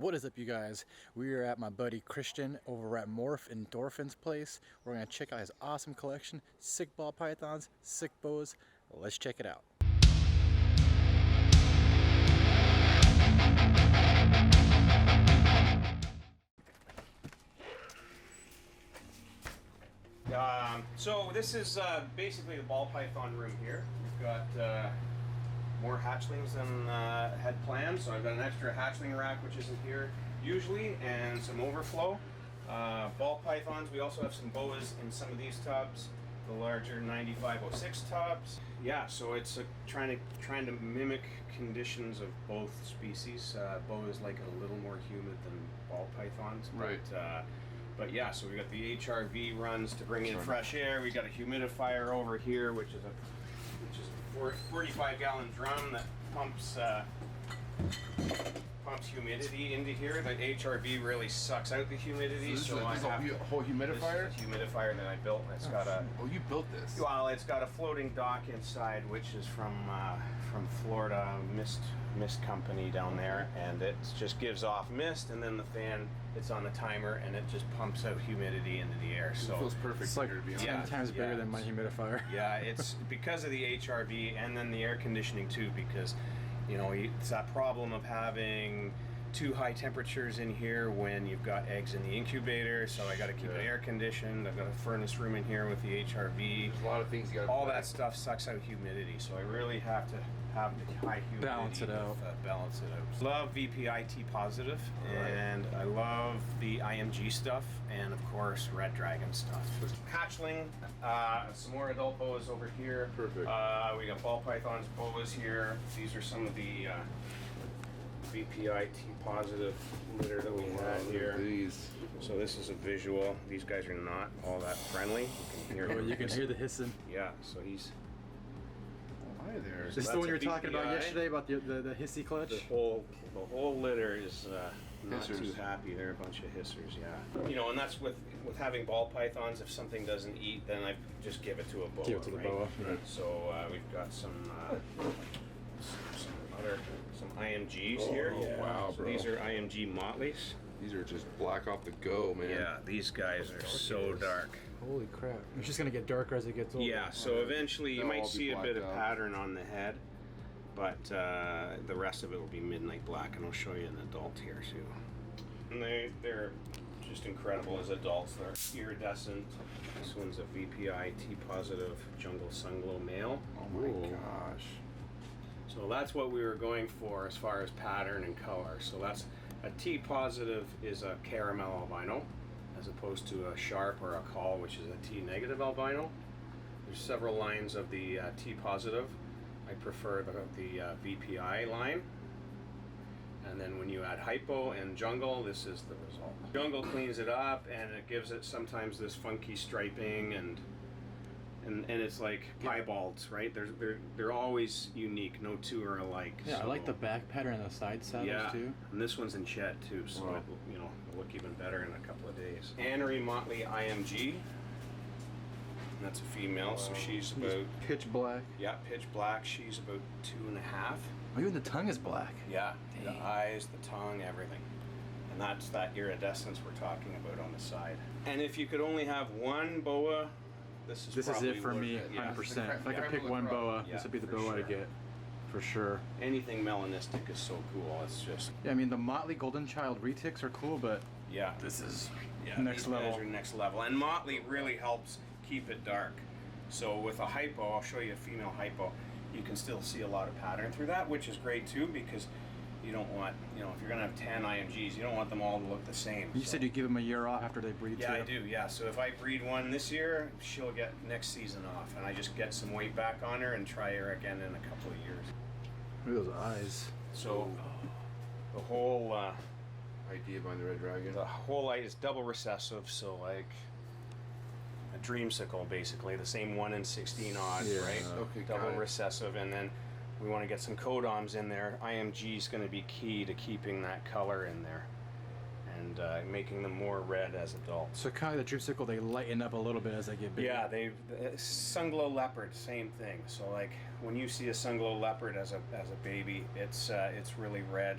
What is up, you guys? We are at my buddy Christian over at Morph Endorphins place. We're gonna check out his awesome collection, sick ball pythons, sick boas. Let's check it out. So this is basically the ball python room here. We've got more hatchlings than had planned, so I've got an extra hatchling rack which isn't here usually, and some overflow. Ball pythons, we also have some boas in some of these tubs, the larger 9506 tubs. Yeah, so it's trying to mimic conditions of both species. Boas like it a little more humid than ball pythons, right? But yeah, so we got the HRV runs to bring in fresh air. We got a humidifier over here, which is a 45-gallon drum that pumps humidity into here. The HRV really sucks out the humidity. So this is a whole humidifier? This is a humidifier that I built. It's got a. Oh, you built this? Well, it's got a floating dock inside, which is from Florida mist company down there, and it just gives off mist, and then the fan, it's on the timer, and it just pumps out humidity into the air. So it feels perfect. It's like to be 10 times bigger than my humidifier. Yeah, it's because of the HRV and then the air conditioning too, because it's that problem of having too high temperatures in here when you've got eggs in the incubator, so I got to keep it air conditioned. I've got a furnace room in here with the HRV. There's a lot of things you got to all that stuff sucks out humidity, so I really have to have the high humidity balance it out. Balance it out. Love VPI T positive, and I love the IMG stuff, and of course Red Dragon stuff. Hatchling, some more adult boas over here. Perfect. We got ball pythons, boas here. These are some of the VPI T positive litter that we had here. These. So this is a visual. These guys are not all that friendly. You can hear the hissing. Yeah, so he's. Hi there. This is the one you were talking about yesterday, about the hissy clutch? The whole litter is not hissers. too happy. They're a bunch of hissers, yeah. And that's with having ball pythons. If something doesn't eat, then I just give it to a boa. Give it to the boa. Right. So we've got some IMGs here. Oh, yeah. Wow, so bro. these are IMG Motleys. These are just black off the go, man. Yeah, these guys are so dark. Holy crap. It's just going to get darker as it gets older. Yeah, so eventually you might see a bit of out. pattern on the head, but the rest of it will be midnight black, and I'll show you an adult here too. And they're just incredible as adults. They're iridescent. This one's a VPI T positive jungle sunglow male. Oh my gosh. So that's what we were going for as far as pattern and color. So that's a T positive is a caramel albino, as opposed to a sharp or a call, which is a T negative albino. There's several lines of the T positive. I prefer the VPI line. And then when you add hypo and jungle, this is the result. Jungle cleans it up, and it gives it sometimes this funky striping, and it's like piebalds, right? They're always unique. No two are alike. Yeah, so, I like the back pattern and the side saddles too. And this one's in shed too, so it'll look even better in a couple of days. Annery Motley IMG. And that's a female, so she's about pitch black. Yeah, pitch black. She's about 2.5. Oh, even the tongue is black. Yeah, Dang. the eyes, the tongue, everything. And that's that iridescence we're talking about on the side. And if you could only have one boa, this is it for me, 100%. Yeah. If I could pick one boa, this would be the boa I get, for sure. Anything melanistic is so cool. It's just. Yeah, I mean the Motley Golden Child retics are cool, but yeah, this is next level. These are next level, and Motley really helps keep it dark. So with a hypo, I'll show you a female hypo. You can still see a lot of pattern through that, which is great too, because you don't want, if you're gonna have 10 IMGs, you don't want them all to look the same. You said you give them a year off after they breed too. Yeah, I do, yeah. So if I breed one this year, she'll get next season off, and I just get some weight back on her and try her again in a couple of years. Look at those eyes. So the whole idea behind the Red Dragon. the whole light is double recessive, so like a dreamsicle, basically, the same 1 in 16 odds, Yeah. right? Okay, Double got it. recessive, and then we want to get some codoms in there. IMG is going to be key to keeping that color in there and making them more red as adults. So kind of the dreamsicle, they lighten up a little bit as they get bigger. Yeah, sunglow leopard, same thing. So like when you see a sunglow leopard as a baby, it's really red,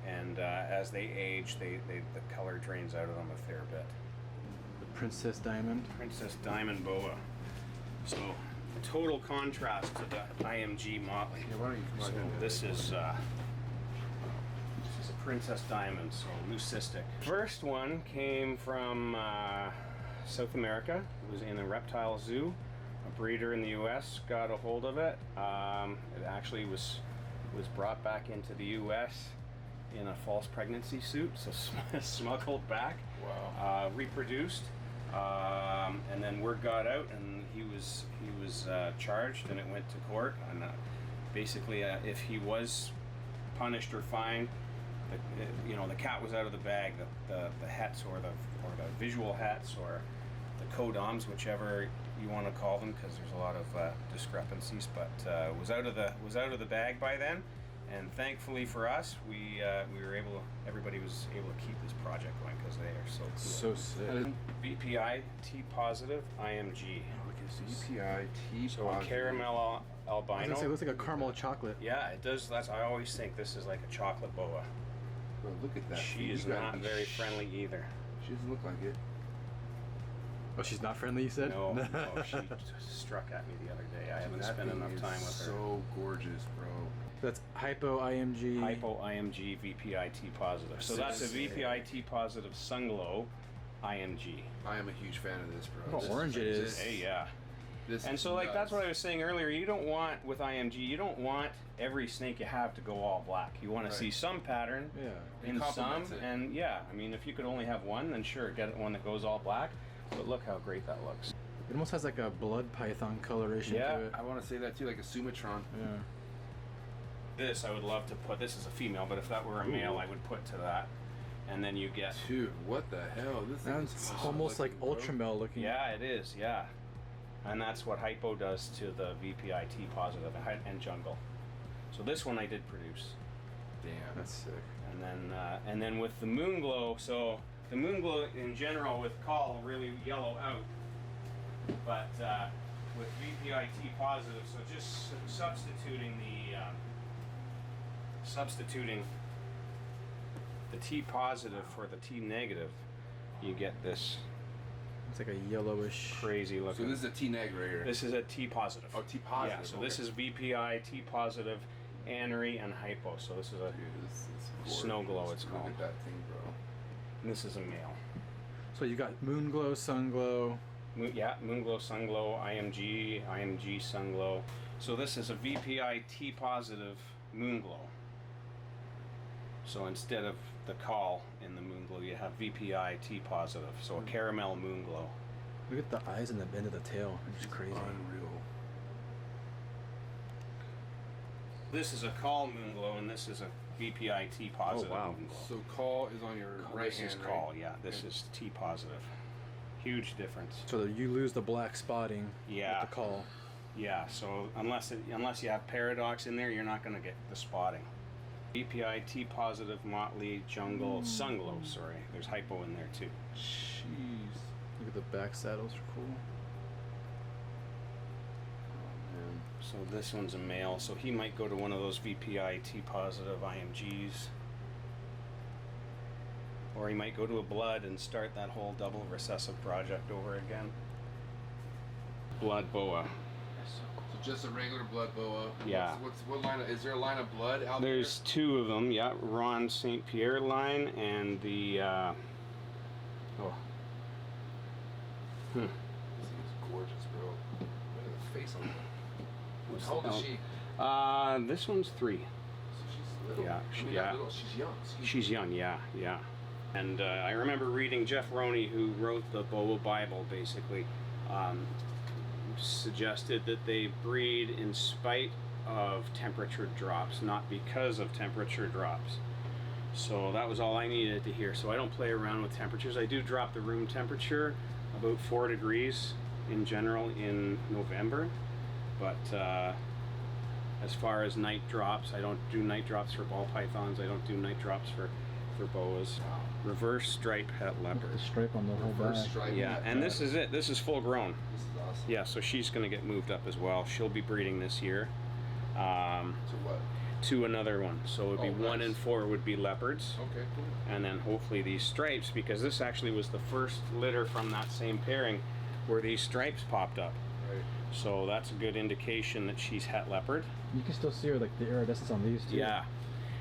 and as they age, the color drains out of them a fair bit. The Princess Diamond. Princess Diamond boa. So, total contrast to the IMG Motley. Yeah, why don't you come So on in? this is a Princess Diamond, so leucistic. First one came from South America. It was in a reptile zoo. A breeder in the U.S. got a hold of it. It actually was brought back into the U.S. in a false pregnancy suit, so smuggled back. Wow. Reproduced, and then word got out, and he was charged, and it went to court. And basically, if he was punished or fined, the cat was out of the bag. The hets or the visual hets or the codoms, whichever you want to call them, because there's a lot of discrepancies. But was out of the bag by then. And thankfully for us, we were everybody was able to keep this project going because they are so cool. So sick. VPI T positive IMG. CPI T So a caramel I was albino. gonna say, it looks like a caramel chocolate. Yeah, it does. I always think this is like a chocolate boa. Bro, look at that. She You is gotta not be very friendly either. She doesn't look like it. Oh, she's not friendly, you said? No, she struck at me the other day. I haven't That spent thing enough is time with her. so gorgeous, bro. That's Hypo IMG. Hypo IMG VPI T positive. So that's a VPI T positive Sunglow IMG. I am a huge fan of this, bro. Look how orange it is. Hey, yeah. This And is so, like, that's nuts. what I was saying earlier. You don't want, with IMG, you don't want every snake you have to go all black. You want Right. to see some pattern Yeah. It in some, complements it. and yeah, I mean, if you could only have one, then sure, get one that goes all black. But look how great that looks. It almost has like a blood python coloration Yeah. to it. I want to say that too, like a Sumatron. Yeah. This I would love to put. This is a female, but if that were a male, I would put to that. And then you get. Dude, what the hell? This thing is That's awesome almost like looking, bro. ultra male looking. Yeah, it is. Yeah, and that's what Hypo does to the VPI T positive and Jungle. So this one I did produce. Damn. That's sick. And then with the Moonglow, so the Moonglow in general with call really yellow out, but with VPI T positive, so just substituting the T positive for the T negative, you get this It's like a yellowish. crazy So looking. this is a T neg right here. This is a T positive. Oh, T positive. Yeah, so okay. this is VPI, T positive, Anery, and Hypo. So this is a Dude, this is gorgeous. Snow Glow, it's Look called. at that thing, bro. this is a male. So you got moon glow, sun glow. Moonglow, Sunglow, IMG, Sunglow. So this is a VPI T positive Moonglow. So instead of the call in the Moonglow, you have VPI T positive. So a caramel Moonglow. Look at the eyes and the end of the tail. It's just crazy. Unreal. This is a call Moonglow, and this is a VPI T positive wow. Moonglow. So call is on your right This hand, is right? call, yeah. This is T positive. Huge difference. So that you lose the black spotting Yeah. with the call. Yeah, so unless you have paradox in there, you're not going to get the spotting. VPI T positive Motley Jungle Sunglow. Sorry, there's Hypo in there too. Jeez. Look at the back saddles are cool. Man. So this one's a male, so he might go to one of those VPI T positive IMGs, or he might go to a blood and start that whole double recessive project over again. Blood boa. So just a regular blood boa. Yeah. What line? Is there a line of blood out There's two of them, yeah. Ron St. Pierre line and the there? This thing is gorgeous, bro. Look at the face on that. How old is she? This one's 3. So she's little. Yeah, I mean, yeah. not little. She's young. She's young, yeah. And I remember reading Jeff Roney, who wrote the Boa Bible, basically, suggested that they breed in spite of temperature drops, not because of temperature drops. So that was all I needed to hear. So I don't play around with temperatures. I do drop the room temperature about 4 degrees in general in November, but as far as night drops, I don't do night drops for ball pythons. I don't do night drops for boas. Reverse stripe het Look at the leopard. stripe on the whole Reverse back. stripe. Yeah, and this is it. This is full grown. This is awesome. Yeah, so she's going to get moved up as well. She'll be breeding this year. So what? to another one. So it would be Oh, 1 nice. and 4 would be leopards. Okay, cool. And then hopefully these stripes, because this actually was the first litter from that same pairing where these stripes popped up. Right. So that's a good indication that she's het leopard. You can still see her, like the iridescence on these too. Yeah.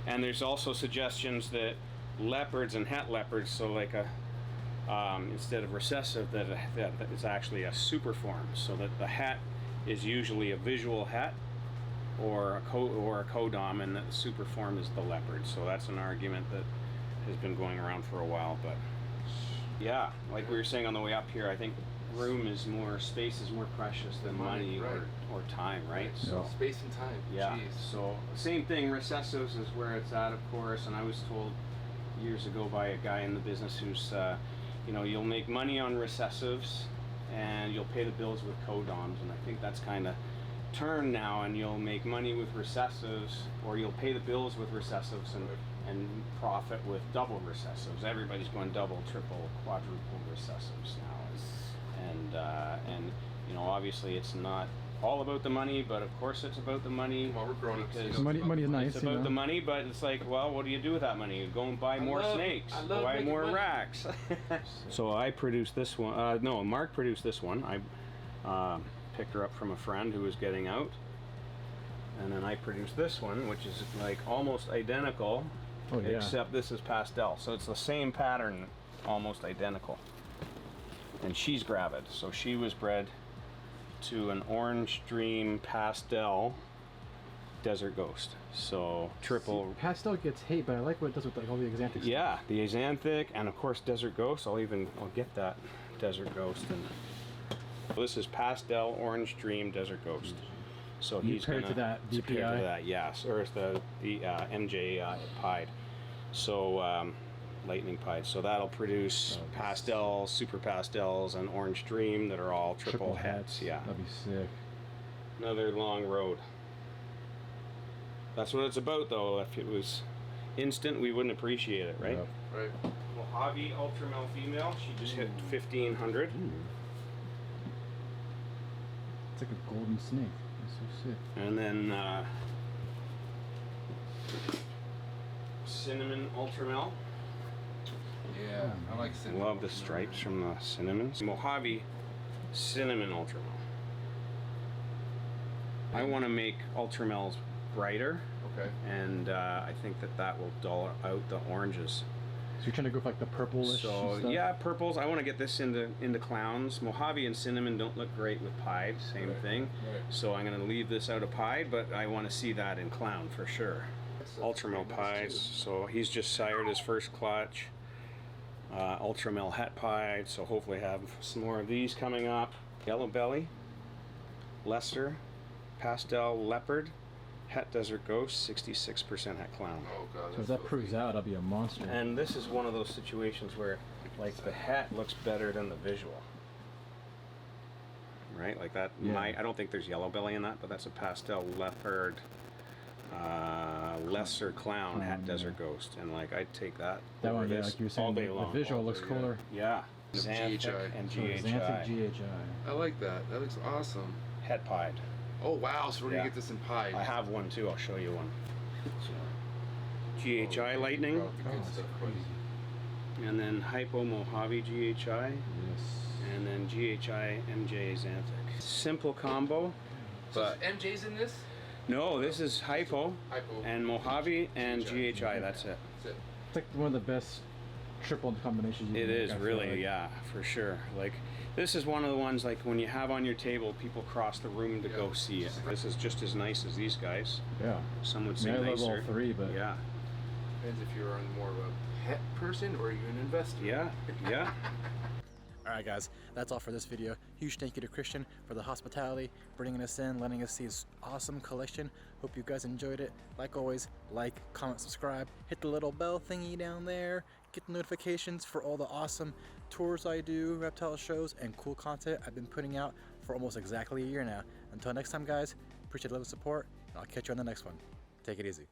And there's also suggestions that leopards and het leopards, so like a instead of recessive, that it's actually a super form, so that the het is usually a visual het or a codom, and that the super form is the leopard. So that's an argument that has been going around for a while. But yeah, like we were saying on the way up here, I think space is more precious than money right. or time, right? So So space and time. yeah, Jeez. so same thing, recessives is where it's at, of course, and I was told years ago by a guy in the business who's, you know, you'll make money on recessives and you'll pay the bills with codoms, and I think that's kind of turned now, and you'll make money with recessives, or you'll pay the bills with recessives and profit with double recessives. Everybody's going double, triple, quadruple recessives now, and you know, obviously it's not all about the money, but of course it's about the money. Well, we're grown ups. because Money is nice. it's about the money, but it's like, well, what do you do with that money? You go and buy more snakes, I love buy making more money. racks. So I produced this one. No, Mark produced this one. I picked her up from a friend who was getting out, and then I produced this one, which is like almost identical, Oh yeah. except this is pastel. So it's the same pattern, almost identical. And she's gravid, so she was bred to an orange dream pastel desert ghost. So triple. See, pastel gets hate, but I like what it does with like all the exanthics. Yeah, the axanthic, and of course desert ghost. I'll get that desert ghost. And this is pastel orange dream desert ghost. So You he's paired gonna to that it's paired DPI? to that, yes, or it's the MJ pied. So lightning pied. So that'll produce pastels, super pastels, and orange dream that are all triple heads. Yeah, That'd be sick. another long road. That's what it's about, though. If it was instant, we wouldn't appreciate it, right? Yep. Right. Mojave Ultra Male female. She just hit 1,500. Ooh. It's like a golden snake. That's so sick. And then Cinnamon Ultra Male. Yeah, I like cinnamon. Love the stripes from the cinnamons. Mojave Cinnamon Ultra Male. I want to make Ultra Males brighter, Okay. and I think that will dull out the oranges. So you're trying to go for like the purplish So stuff? yeah, purples. I want to get this into clowns. Mojave and cinnamon don't look great with pied. Same Right, thing. right. So I'm going to leave this out of pied, but I want to see that in clown for sure. Ultramel pies. So he's just sired his first clutch. Ultramel het pied. So hopefully have some more of these coming up. Yellow belly, lesser, pastel leopard, het desert ghost, 66% het clown. Oh god. So if that's that so proves big. out, I'll be a monster. And this is one of those situations where, like, the hat looks better than the visual. Right? Like that. Yeah. I don't think there's yellow belly in that, but that's a pastel leopard, lesser clown, hat Clown, desert yeah. ghost. And, like, I'd take that. That over one, yeah, this like you were all saying, day the long. visual all looks day, cooler. Yeah. The Xanthic GHI. and So Xanthic GHI. GHI. I like that. That looks awesome. Het pied. Oh wow, so we're Yeah. gonna get this in pie. I have one too. I'll show you one. Oh, GHI lightning, bro, the good Oh, stuff, crazy. buddy. and then Hypo Mojave GHI. Yes. And then GHI MJ Xanthic. Simple combo, So but MJ's in this? no, this is Hypo Hypo. and Mojave and GHI. GHI. That's it. That's it. It's like one of the best triple combinations you It can make, is I feel really, like. yeah, for sure. Like, this is one of the ones, like, when you have on your table, people cross the room to go Yeah. see it. This is just as nice as these guys. Yeah. Some would I say mean, I love nicer. all three, but Yeah, Depends if you're more of a pet person or you're an investor. yeah, yeah. Alright guys, that's all for this video. Huge thank you to Christian for the hospitality, bringing us in, letting us see his awesome collection. Hope you guys enjoyed it. Like always, like, comment, subscribe, hit the little bell thingy down there, get the notifications for all the awesome tours I do, reptile shows, and cool content I've been putting out for almost exactly a year now. Until next time guys, appreciate the love and support, and I'll catch you on the next one. Take it easy.